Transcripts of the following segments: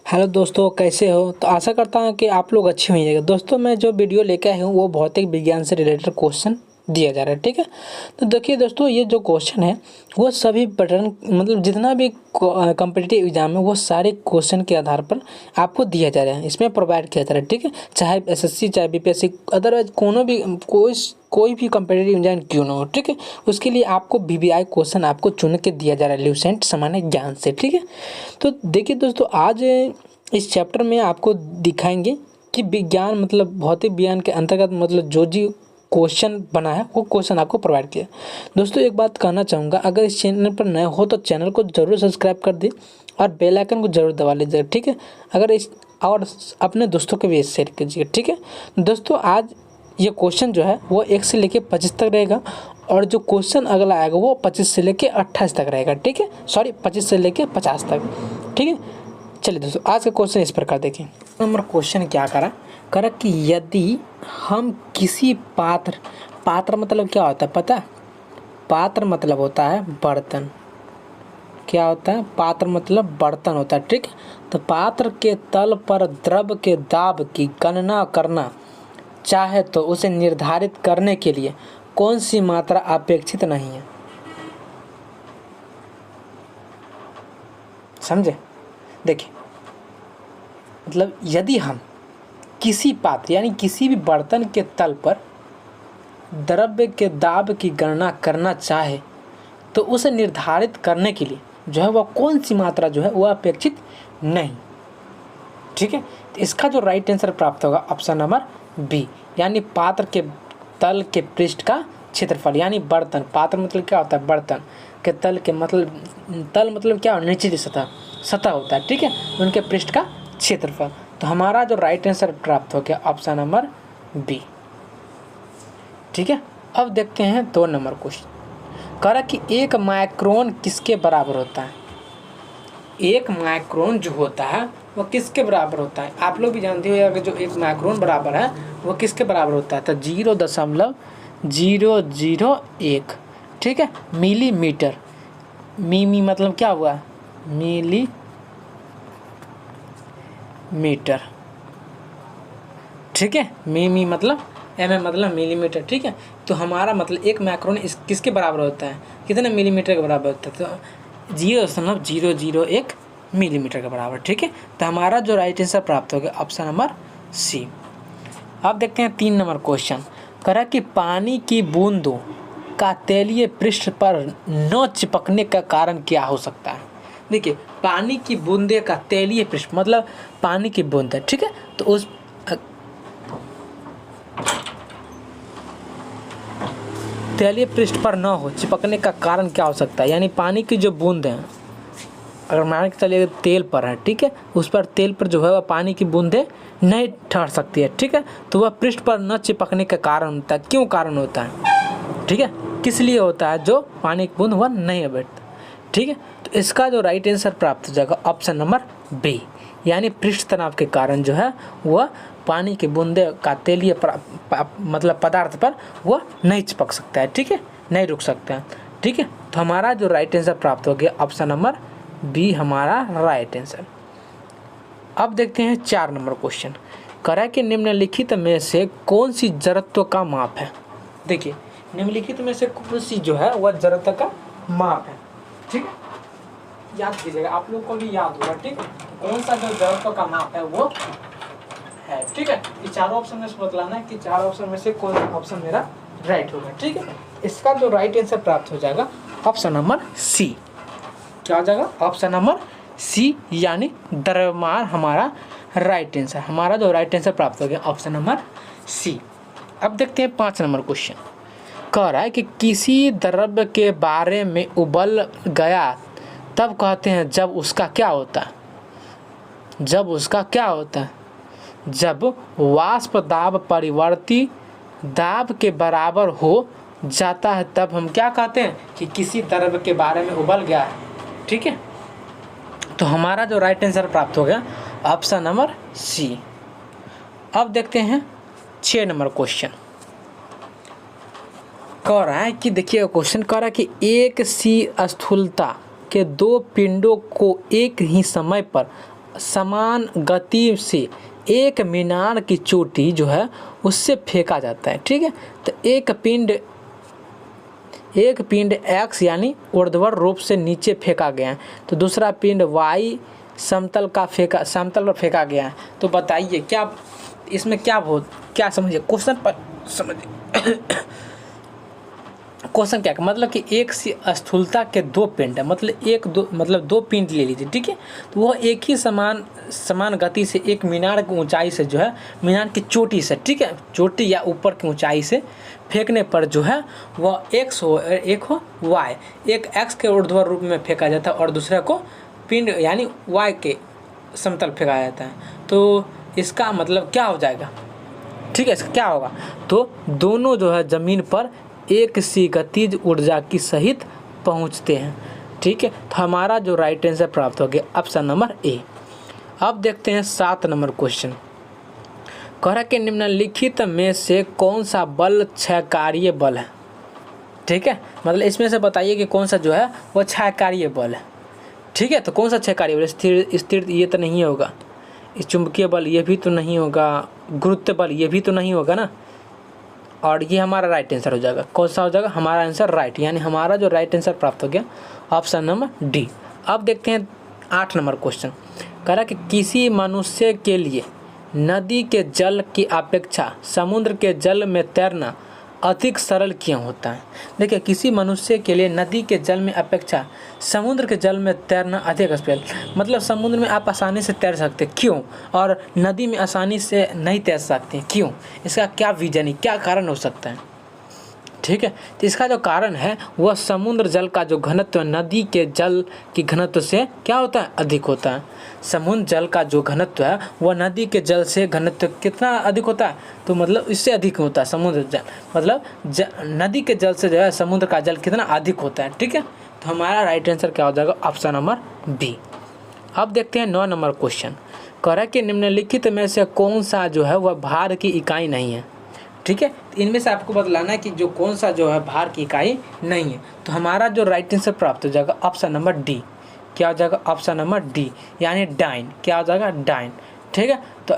Hello दोस्तों, कैसे हो? तो आशा करता हूँ कि आप लोग अच्छे होंगे। दोस्तों, मैं जो वीडियो लेकर आया हूँ वो भौतिक विज्ञान से रिलेटेड क्वेश्चन दिया जा रहा है। ठीक है, तो देखिए दोस्तों, ये जो क्वेश्चन है वो सभी पैटर्न मतलब जितना भी कॉम्पिटिटिव एग्जाम है वो सारे क्वेश्चन के आधार पर आपको दिया जा रहा है, इसमें प्रोवाइड किया जा रहा है। ठीक है, चाहे एसएससी चाहे बीपीएससी अदरवाइज कोई भी कॉम्पिटिटिव एग्जाम क्यों ना हो। ठीक है, उसके लिए आपको वीवीआई क्वेश्चन आपको चुन के दिया जा रहा है ल्यूसेंट सामान्य ज्ञान से। ठीक है, तो देखिए दोस्तों, आज इस चैप्टर में आपको दिखाएंगे कि विज्ञान मतलब भौतिक विज्ञान के अंतर्गत मतलब जो जी क्वेश्चन बना है वो क्वेश्चन आपको प्रोवाइड किया। दोस्तों, एक बात कहना चाहूँगा, अगर इस चैनल पर नए हो तो चैनल को जरूर सब्सक्राइब कर दें और बेल आइकन को जरूर दबा लीजिए। ठीक है, अगर इस और अपने दोस्तों के भी शेयर कीजिए। ठीक है दोस्तों, आज ये क्वेश्चन जो है वो 1 से लेके 25 तक रहेगा और जो क्वेश्चन अगला आएगा वो 25 से लेके 28 तक रहेगा। ठीक है, सॉरी 25 से लेके 50 तक। ठीक है, चलिए दोस्तों, आज का क्वेश्चन इस प्रकार देखें। नंबर क्वेश्चन क्या करा कि यदि हम किसी पात्र मतलब क्या होता है पता है? पात्र मतलब होता है बर्तन। क्या होता है? पात्र मतलब बर्तन होता है। ठीक है, तो पात्र के तल पर द्रव के दाब की गणना करना चाहे तो उसे निर्धारित करने के लिए कौन सी मात्रा अपेक्षित नहीं है? समझे? देखिए, मतलब यदि हम किसी पात्र यानी किसी भी बर्तन के तल पर द्रव्य के दाब की गणना करना चाहे तो उसे निर्धारित करने के लिए जो है वह कौन सी मात्रा जो है वह अपेक्षित नहीं। ठीक है, तो इसका जो राइट आंसर प्राप्त होगा ऑप्शन नंबर बी, यानी पात्र के तल के पृष्ठ का क्षेत्रफल। यानी बर्तन, पात्र मतलब क्या होता है? बर्तन के तल के मतलब तल मतलब क्या? निचली सतह होता है। ठीक है, उनके पृष्ठ का क्षेत्रफल। तो हमारा जो राइट आंसर प्राप्त हो गया ऑप्शन नंबर बी। ठीक है, अब देखते हैं 2 नंबर क्वेश्चन। कह रहा कि 1 माइक्रोन किसके बराबर होता है? 1 माइक्रोन जो होता है वो किसके बराबर होता है? आप लोग भी जानते हो कि जो 1 माइक्रोन बराबर है वो किसके बराबर होता है? तो 0.001। ठीक है, मिलीमीटर। मी मतलब क्या हुआ? मिलीमीटर। ठीक है, मी मतलब मतलब मिलीमीटर। ठीक है, तो हमारा मतलब 1 माइक्रोन किसके बराबर होता है? कितने मिलीमीटर के बराबर होता है? तो 0.001 मिलीमीटर के बराबर। ठीक है, तो हमारा जो राइट आंसर प्राप्त हो गया ऑप्शन नंबर सी। अब देखते हैं 3 नंबर क्वेश्चन। करा कि पानी की बूंदों का तैलीय पृष्ठ पर न चिपकने का कारण क्या हो सकता है? देखिए, पानी की बूंदे का तैलीय पृष्ठ मतलब पानी की बूंद है। ठीक है, तो उस तैलीय पृष्ठ पर न हो चिपकने का कारण क्या हो सकता है? यानी पानी की जो बूंद है, अगर मान के चलिए तेल पर है, ठीक है, उस पर तेल पर जो है वह पानी की बूंदें नहीं ठहर सकती है। ठीक है, तो वह पृष्ठ पर न चिपकने का कारण होता है। क्यों कारण होता है? ठीक है, किस लिए होता है जो पानी की बूंद वह नहीं बैठता? ठीक है, तो इसका जो राइट आंसर प्राप्त हो जाएगा ऑप्शन नंबर बी, यानी पृष्ठ तनाव के कारण जो है वह पानी की बूंदे का तैलीय मतलब पदार्थ पर वह नहीं चिपक सकता है। ठीक है, नहीं रुक सकता है। ठीक है, तो हमारा जो राइट आंसर प्राप्त हो गया ऑप्शन नंबर बी हमारा राइट आंसर। अब देखते हैं 4 नंबर क्वेश्चन। करा कि निम्नलिखित में से कौन सी जड़त्व का माप है? देखिए, निम्नलिखित में से कौन सी जो है वह जड़त्व का माप है? ठीक है, याद कीजिएगा, आप लोग को भी याद होगा। ठीक है, कौन सा जो जड़त्व का माप है वो है। ठीक है, ये चारों ऑप्शन में से बतलाना है कि 4 ऑप्शन में से कौन ऑप्शन मेरा राइट होगा। ठीक है, इसका जो राइट आंसर प्राप्त हो जाएगा ऑप्शन नंबर सी। क्या हो जाएगा? ऑप्शन नंबर सी, यानी द्रव्यमान हमारा राइट आंसर। हमारा जो राइट आंसर प्राप्त हो गया ऑप्शन नंबर सी। अब देखते हैं 5 नंबर क्वेश्चन। कह रहा है कि किसी द्रव्य के बारे में उबल गया तब कहते हैं जब उसका क्या होता है? जब उसका क्या होता है? जब वाष्प दाब परिवर्ती दाब के बराबर हो जाता है तब हम क्या कहते हैं कि किसी द्रव्य के बारे में उबल गया है। ठीक है, तो हमारा जो राइट आंसर प्राप्त हो गया ऑप्शन नंबर सी। अब देखते हैं 6 नंबर क्वेश्चन। कह रहा है कि देखिए, क्वेश्चन कह रहा है कि एक सी स्थूलता के 2 पिंडों को एक ही समय पर समान गति से एक मीनार की चोटी जो है उससे फेंका जाता है। ठीक है, तो एक पिंड x यानी ऊर्ध्वाधर रूप से नीचे फेंका गया है, तो दूसरा पिंड y समतल पर फेंका गया है। तो बताइए क्या इसमें क्या समझिए क्वेश्चन पर समझिए। क्वेश्चन क्या मतलब कि एक सी स्थूलता के दो पिंड है, मतलब दो पिंड ले लीजिए। ठीक है, तो वह एक ही समान गति से एक मीनार की ऊंचाई से जो है मीनार की चोटी से, ठीक है, चोटी या ऊपर की ऊंचाई से फेंकने पर जो है वह एक हो y, एक x के ऊर्ध्वाधर रूप में फेंका जाता है और दूसरे को पिंड यानी y के समतल फेंका जाता है। तो इसका मतलब क्या हो जाएगा? ठीक है, इसका क्या होगा? तो दोनों जो है ज़मीन पर एक सी गतिज ऊर्जा की सहित पहुंचते हैं। ठीक है, तो हमारा जो राइट आंसर प्राप्त हो गया ऑप्शन नंबर ए। अब देखते हैं 7 नंबर क्वेश्चन। कह रहा कि निम्नलिखित में से कौन सा बल क्षयकार्य बल है? ठीक है, मतलब इसमें से बताइए कि कौन सा जो है वो क्षयकार्य बल है। ठीक है, तो कौन सा क्षयकार्य बल? स्थिर ये तो नहीं होगा, चुंबकीय बल ये भी तो नहीं होगा, गुरुत्व बल ये भी तो नहीं होगा ना, और ये हमारा राइट आंसर हो जाएगा। कौन सा हो जाएगा? हमारा आंसर राइट, यानी हमारा जो राइट आंसर प्राप्त हो गया ऑप्शन नंबर डी। अब देखते हैं 8 नंबर क्वेश्चन। कह रहा कि किसी मनुष्य के लिए नदी के जल की अपेक्षा समुद्र के जल में तैरना अधिक सरल क्यों होता है? देखिए, किसी मनुष्य के लिए नदी के जल में अपेक्षा समुद्र के जल में तैरना अधिक सरल, मतलब समुद्र में आप आसानी से तैर सकते, क्यों? और नदी में आसानी से नहीं तैर सकते, क्यों? इसका क्या रीजन, क्या कारण हो सकता है? ठीक है, तो इसका जो कारण है वह समुद्र जल का जो घनत्व नदी के जल की घनत्व से क्या होता है? अधिक होता है। समुद्र जल का जो घनत्व है वह नदी के जल से घनत्व कितना अधिक होता है? तो मतलब इससे अधिक होता है समुद्र जल, मतलब नदी के जल से जो है समुद्र का जल कितना अधिक होता है। ठीक है, तो हमारा राइट आंसर क्या हो जाएगा? Option number B. अब देखते हैं 9 नंबर क्वेश्चन। कह रहा है कि निम्नलिखित में से कौन सा जो है वह भार की इकाई नहीं है? ठीक है, इनमें से आपको बतलाना है कि जो कौन सा जो है भार की इकाई नहीं है। तो हमारा जो राइट आंसर प्राप्त हो जाएगा ऑप्शन नंबर डी। क्या हो जाएगा? ऑप्शन नंबर डी, यानी डाइन। क्या हो जाएगा? डाइन। ठीक है, तो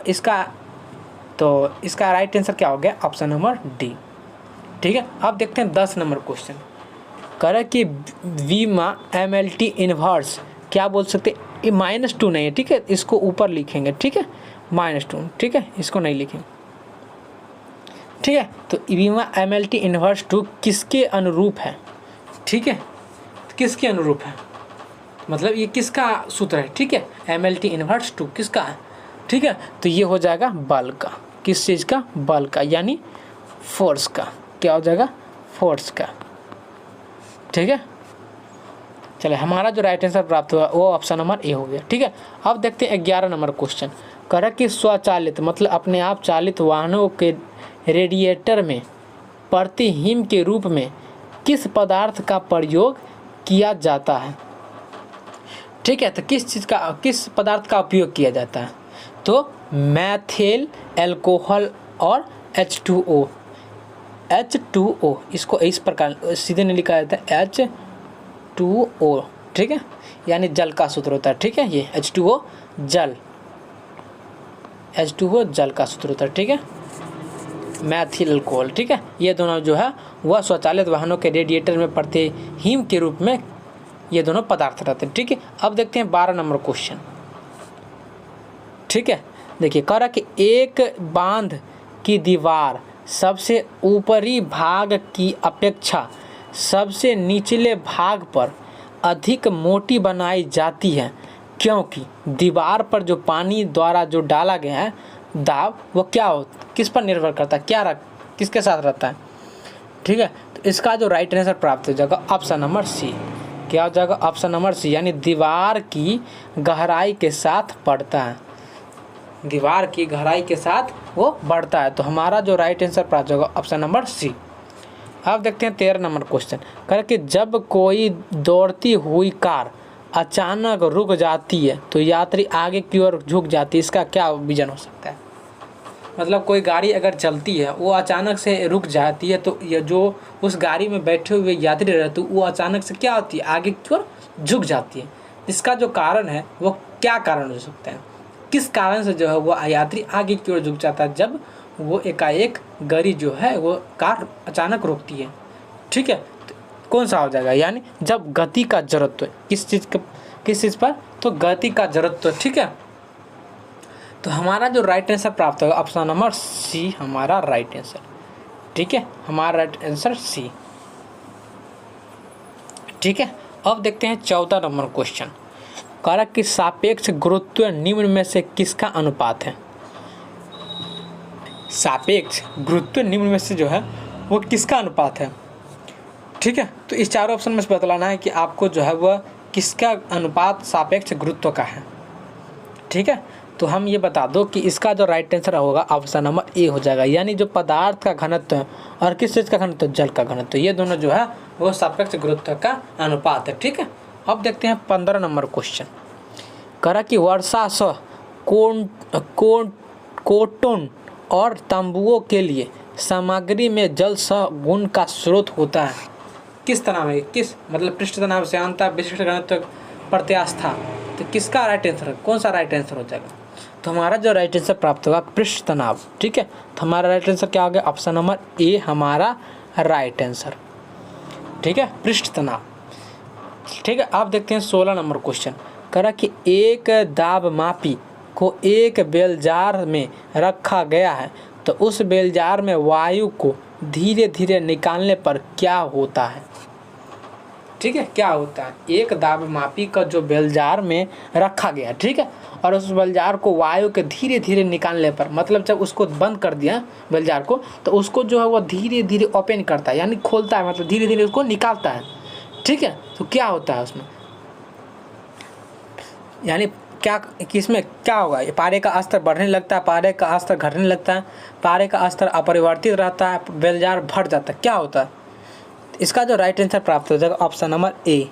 इसका राइट आंसर क्या हो गया? Option number D. ठीक है, अब देखते हैं 10 नंबर क्वेश्चन। कह रहा कि वीमा MLT इनवर्स क्या बोल सकते? ये -2 नहीं है। ठीक है, इसको ऊपर लिखेंगे। ठीक है, -2। ठीक है, इसको नहीं लिखेंगे। ठीक है, तो वीमा MLT इनवर्स 2 किसके अनुरूप है? ठीक है, तो किसके अनुरूप है, मतलब ये किसका सूत्र है? ठीक है, MLT इनवर्स 2 किसका है? ठीक है, तो ये हो जाएगा बल का। किस चीज़ का? बल का, यानी फोर्स का। क्या हो जाएगा? फोर्स का। ठीक है, चले हमारा जो राइट आंसर प्राप्त हुआ वो ऑप्शन नंबर ए हो गया। ठीक है, अब देखते हैं 11 नंबर क्वेश्चन। कह रहा कि स्वचालित मतलब अपने आप चालित वाहनों के रेडिएटर में प्रतिहिम के रूप में किस पदार्थ का प्रयोग किया जाता है? ठीक है, तो किस पदार्थ का उपयोग किया जाता है? तो मैथिल अल्कोहल और H2O। H2O इसको इस प्रकार सीधे नहीं लिखा जाता है, H2O। ठीक है, यानी जल का सूत्र होता है। ठीक है, ये H2O जल, H2O जल का सूत्र होता है। ठीक है, मैथिल अल्कोहल। ठीक है, ये दोनों जो है वह स्वचालित वाहनों के रेडिएटर में प्रतिहिम के रूप में ये दोनों पदार्थ रहते हैं। ठीक है, अब देखते हैं 12 नंबर क्वेश्चन। ठीक है, देखिए कह रहा कि एक बांध की दीवार सबसे ऊपरी भाग की अपेक्षा सबसे निचले भाग पर अधिक मोटी बनाई जाती है, क्योंकि दीवार पर जो पानी द्वारा जो डाला गया है दाब वो किस पर निर्भर करता है? किसके साथ रहता है? ठीक है, तो इसका जो राइट आंसर प्राप्त हो जाएगा ऑप्शन नंबर सी। क्या हो जाएगा? ऑप्शन नंबर सी, यानी दीवार की गहराई के साथ बढ़ता है। दीवार की गहराई के साथ वो बढ़ता है। तो हमारा जो राइट आंसर प्राप्त होगा ऑप्शन नंबर सी। अब देखते हैं 13 नंबर क्वेश्चन। कह कि जब कोई दौड़ती हुई कार अचानक रुक जाती है तो यात्री आगे की ओर झुक जाती है, इसका क्या विजन हो सकता है? मतलब कोई गाड़ी अगर चलती है वो अचानक से रुक जाती है तो ये जो उस गाड़ी में बैठे हुए यात्री रहते वो अचानक से क्या होती है? आगे की ओर झुक जाती है। इसका जो कारण है वो क्या कारण हो सकता है, किस कारण से जो है वो यात्री आगे की ओर झुक जाता है जब वो एकाएक गाड़ी जो है वो कार अचानक रोकती है। ठीक है, तो कौन सा हो जाएगा, यानी जब गति का जरूरत हो, किस चीज़ पर, तो गति का जरूरत हो। ठीक है, तो हमारा जो राइट आंसर प्राप्त होगा ऑप्शन नंबर सी हमारा राइट आंसर। ठीक है, हमारा राइट आंसर सी। ठीक है, अब देखते हैं 14 नंबर क्वेश्चन। कारक की सापेक्ष गुरुत्व निम्न में से किसका अनुपात है। सापेक्ष गुरुत्व निम्न में से जो है वो किसका अनुपात है। ठीक है, तो इस चारों ऑप्शन में से बतलाना है कि आपको जो है वह किसका अनुपात सापेक्ष गुरुत्व का है। ठीक है, तो हम ये बता दो कि इसका जो राइट आंसर होगा ऑप्शन नंबर ए हो जाएगा, यानी जो पदार्थ का घनत्व है और किस चीज़ का घनत्व, जल का घनत्व, ये दोनों जो है वो सापेक्ष गुरुत्व का अनुपात है। ठीक है, अब देखते हैं 15 नंबर क्वेश्चन। करा कि वर्षा सह कोटन और तंबुओं के लिए सामग्री में जल सह गुण का स्रोत होता है। किस तनाव में, किस मतलब पृष्ठ तनाव, श्यानता, विशिष्ट घनत्व, प्रत्यास्था, तो किसका राइट आंसर है, कौन सा राइट आंसर हो जाएगा। तो हमारा जो राइट आंसर प्राप्त होगा पृष्ठ तनाव। ठीक है, तो हमारा राइट आंसर क्या हो गया, ऑप्शन नंबर ए हमारा राइट आंसर। ठीक है, पृष्ठ तनाव। ठीक है, आप देखते हैं 16 नंबर क्वेश्चन। करा कि एक दाब मापी को एक बेलजार में रखा गया है, तो उस बेलजार में वायु को धीरे धीरे निकालने पर क्या होता है। ठीक है, क्या होता है, एक दाब मापी का जो बेलजार में रखा गया, ठीक है, और उस बेलजार को वायु के धीरे धीरे निकालने पर, मतलब जब उसको बंद कर दिया बेलजार को, तो उसको जो है वो धीरे धीरे ओपन करता है, यानी खोलता है, मतलब धीरे धीरे उसको निकालता है। ठीक है, तो क्या होता है उसमें, यानी क्या, किसमें क्या होगा, पारे का स्तर बढ़ने लगता है, पारे का स्तर घटने लगता है, पारे का स्तर अपरिवर्तित रहता है, बेलजार भर जाता है, क्या होता है। इसका जो राइट आंसर प्राप्त हो जाएगा ऑप्शन नंबर ए।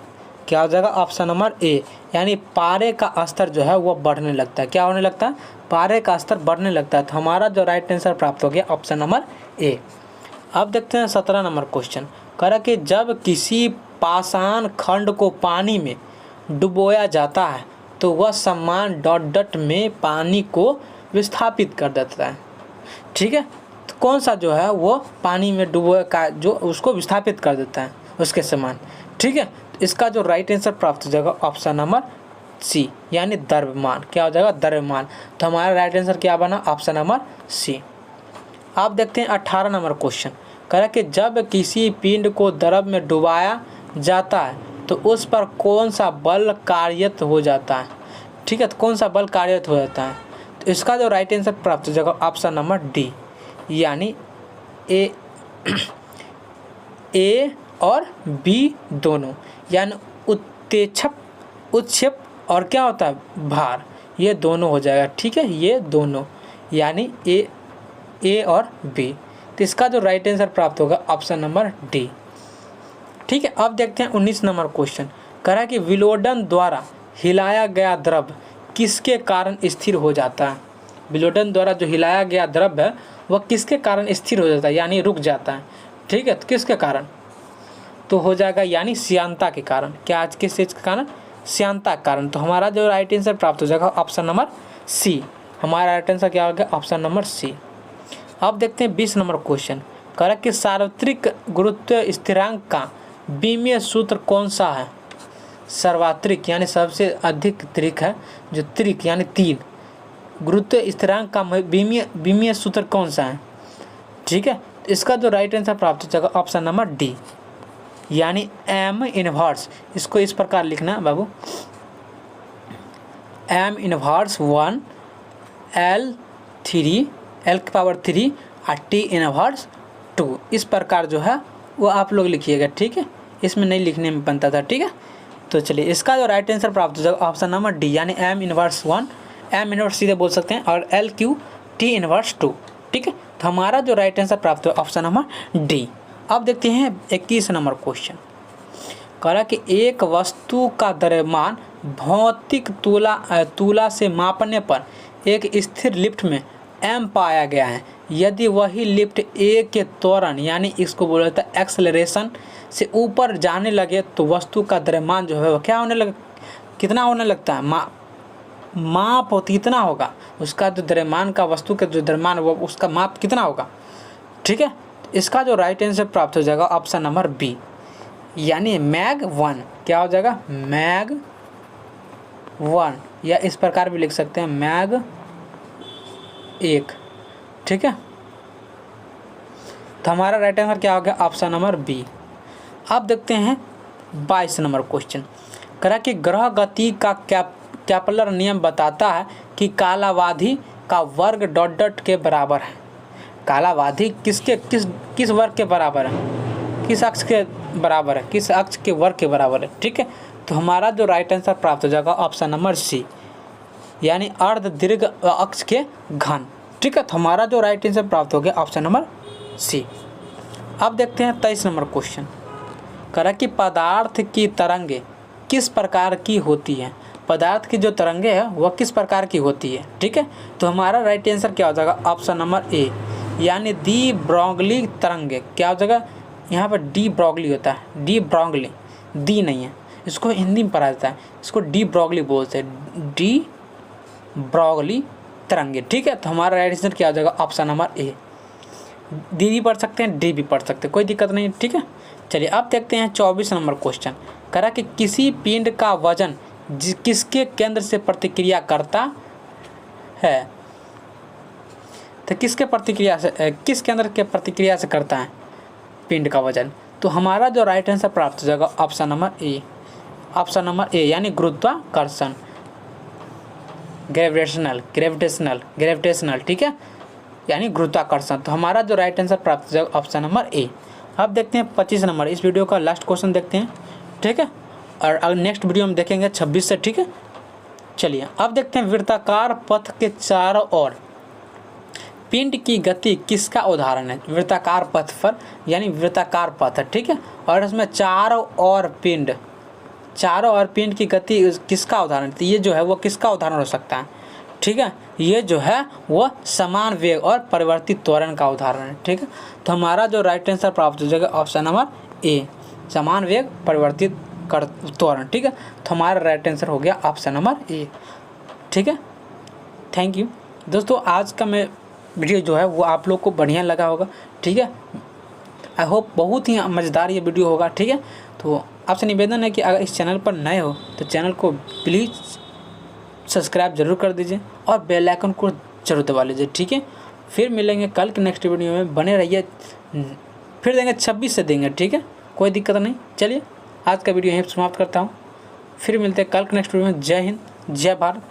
क्या हो जाएगा, ऑप्शन नंबर ए, यानी पारे का स्तर जो है वो बढ़ने लगता है। क्या होने लगता है, पारे का स्तर बढ़ने लगता है। तो हमारा जो राइट आंसर प्राप्त हो गया ऑप्शन नंबर ए। अब देखते हैं 17 नंबर क्वेश्चन। कह रहा कि जब किसी पाषाण खंड को पानी में डुबोया जाता है तो वह समान डॉट में पानी को विस्थापित कर देता है। ठीक है, तो कौन सा जो है वो पानी में डुबोया का जो उसको विस्थापित कर देता है उसके समान। ठीक है, तो इसका जो राइट आंसर प्राप्त हो जाएगा ऑप्शन नंबर सी, यानी द्रव्यमान। क्या हो जाएगा, द्रव्यमान। तो हमारा राइट आंसर क्या बना, ऑप्शन नंबर सी। आप देखते हैं 18 नंबर क्वेश्चन। कह रहा कि जब किसी पिंड को द्रव में डुबाया जाता है तो उस पर कौन सा बल कार्यरत हो जाता है। ठीक है, तो कौन सा बल कार्यरत हो जाता है। तो इसका जो राइट आंसर प्राप्त हो जाएगा ऑप्शन नंबर डी, यानी ए और बी दोनों, यानी उत्क्षेप और क्या होता है भार, ये दोनों हो जाएगा। ठीक है, ये दोनों, यानी ए और बी। तो इसका जो राइट आंसर प्राप्त होगा ऑप्शन नंबर डी। ठीक है, अब देखते हैं 19 नंबर क्वेश्चन। कह रहा है कि विलोडन द्वारा हिलाया गया द्रव किसके कारण स्थिर हो जाता है। विलोडन द्वारा जो हिलाया गया द्रव है वह किसके कारण स्थिर हो जाता है, यानी रुक जाता है। ठीक है, तो किसके कारण, तो हो जाएगा यानी श्यानता के कारण। क्या आज किस चीज़ के कारण, श्यानता के कारण। तो हमारा जो राइट आंसर प्राप्त हो जाएगा ऑप्शन नंबर सी। हमारा राइट आंसर क्या हो गया, ऑप्शन नंबर सी। अब देखते हैं 20 नंबर क्वेश्चन। कह रहा है कि सार्वत्रिक गुरुत्व स्थिरांक का बीमीय सूत्र कौन सा है। सर्वात्रिक यानी सबसे अधिक त्रिक है, जो त्रिक यानी 3, गुरुत्व स्थिरांक का बीमीय सूत्र कौन सा है। ठीक है, तो इसका जो राइट आंसर प्राप्त हो जाएगा ऑप्शन नंबर डी, यानी एम इनवर्स। इसको इस प्रकार लिखना बाबू, एम इनवर्स 1 L3 L की पावर 3 और T इनवर्स 2, इस प्रकार जो है वो आप लोग लिखिएगा। ठीक है, इसमें नहीं लिखने में बनता था। ठीक है, तो चलिए इसका जो राइट आंसर प्राप्त हो जाएगा ऑप्शन नंबर डी, यानी एम इनवर्स 1, एम इनवर्स सीधे बोल सकते हैं, और LQ T इनवर्स 2। ठीक है, तो हमारा जो राइट आंसर प्राप्त हुआ ऑप्शन नंबर डी। अब देखते हैं 21 नंबर क्वेश्चन। कह रहा कि एक वस्तु का द्रव्यमान भौतिक तुला से मापने पर एक स्थिर लिफ्ट में m पाया गया है। यदि वही लिफ्ट a के त्वरण, यानी इसको बोला जाता है एक्सेलरेशन, से ऊपर जाने लगे तो वस्तु का द्रव्यमान जो है वो क्या होने लगे, कितना होने लगता है, माप हो कितना होगा, उसका जो द्रव्यमान का वस्तु का जो द्रव्यमान वो उसका माप कितना होगा, ठीक है। इसका जो राइट आंसर प्राप्त हो जाएगा ऑप्शन नंबर बी, यानी मैग 1। क्या हो जाएगा, मैग 1, या इस प्रकार भी लिख सकते हैं मैग 1, ठीक है। तो हमारा राइट आंसर क्या हो गया, ऑप्शन नंबर बी। अब देखते हैं 22 नंबर क्वेश्चन। करा कि ग्रह गति का कैपलर नियम बताता है कि कालावधि का वर्ग डॉट डॉट के बराबर है। कालावधि किस वर्ग के बराबर है, किस अक्ष के बराबर है, किस अक्ष के वर्ग के बराबर है, ठीक है। तो हमारा जो राइट आंसर प्राप्त हो जाएगा ऑप्शन नंबर सी, यानी अर्ध दीर्घ अक्ष के घन, ठीक है। तो हमारा जो राइट आंसर प्राप्त हो गया ऑप्शन नंबर सी। अब देखते हैं 23 नंबर क्वेश्चन। करा कि पदार्थ की तरंगे किस प्रकार की होती है। पदार्थ की जो तरंगे है वह किस प्रकार की होती है, ठीक है। तो हमारा राइट आंसर क्या हो जाएगा, ऑप्शन नंबर ए, यानी डी ब्रोगली तरंगे। क्या हो जाएगा, यहाँ पर डी ब्रोगली होता है, डी ब्रोगली, दी नहीं है, इसको हिंदी में पढ़ा जाता है, इसको डी ब्रोगली बोलते हैं, डी ब्रोगली तरंगे, ठीक है। तो हमारा राइट आंसर क्या हो जाएगा, ऑप्शन नंबर ए। डी भी पढ़ सकते हैं, डी भी पढ़ सकते हैं, कोई दिक्कत नहीं, ठीक है। चलिए अब देखते हैं 24 नंबर क्वेश्चन। करा कि किसी पिंड का वजन किसके केंद्र से प्रतिक्रिया करता है। तो किस केंद्र के प्रतिक्रिया से करता है पिंड का वजन। तो हमारा जो राइट आंसर प्राप्त हो जाएगा option number A, option number A, यानी गुरुत्वाकर्षण, ग्रेविटेशनल, ठीक है, यानी गुरुत्वाकर्षण। तो हमारा जो राइट आंसर प्राप्त हो जाएगा ऑप्शन नंबर ए। अब देखते हैं 25 नंबर, इस वीडियो का लास्ट क्वेश्चन देखते हैं, ठीक है, और नेक्स्ट वीडियो में देखेंगे 26 से, ठीक है। चलिए अब देखते हैं वृत्ताकार पथ के चारों ओर पिंड की गति किसका उदाहरण है। वृत्ताकार पथ पर, यानी वृत्ताकार पथ है, ठीक है, और इसमें चारों ओर पिंड की गति किसका उदाहरण है। तो ये जो है वो किसका उदाहरण हो सकता है, ठीक है, ये जो है वो समान वेग और परिवर्तित त्वरण का उदाहरण है, ठीक है। तो हमारा जो राइट आंसर प्राप्त हो जाएगा ऑप्शन नंबर ए, समान वेग परिवर्तित त्वरण, ठीक है। तो हमारा राइट आंसर हो गया ऑप्शन नंबर ए, ठीक है। थैंक यू दोस्तों, आज का मैं वीडियो जो है वो आप लोग को बढ़िया लगा होगा, ठीक है। आई होप बहुत ही मज़ेदार ये वीडियो होगा, ठीक है। तो आपसे निवेदन है कि अगर इस चैनल पर नए हो तो चैनल को प्लीज़ सब्सक्राइब जरूर कर दीजिए और बेल आइकन को जरूर दबा लीजिए, ठीक है। फिर मिलेंगे कल के नेक्स्ट वीडियो में, बने रहिए, फिर देंगे 26 से देंगे, ठीक है, कोई दिक्कत नहीं। चलिए आज का वीडियो यहीं समाप्त करता हूँ, फिर मिलते हैं कल के नेक्स्ट वीडियो में। जय हिंद, जय भारत।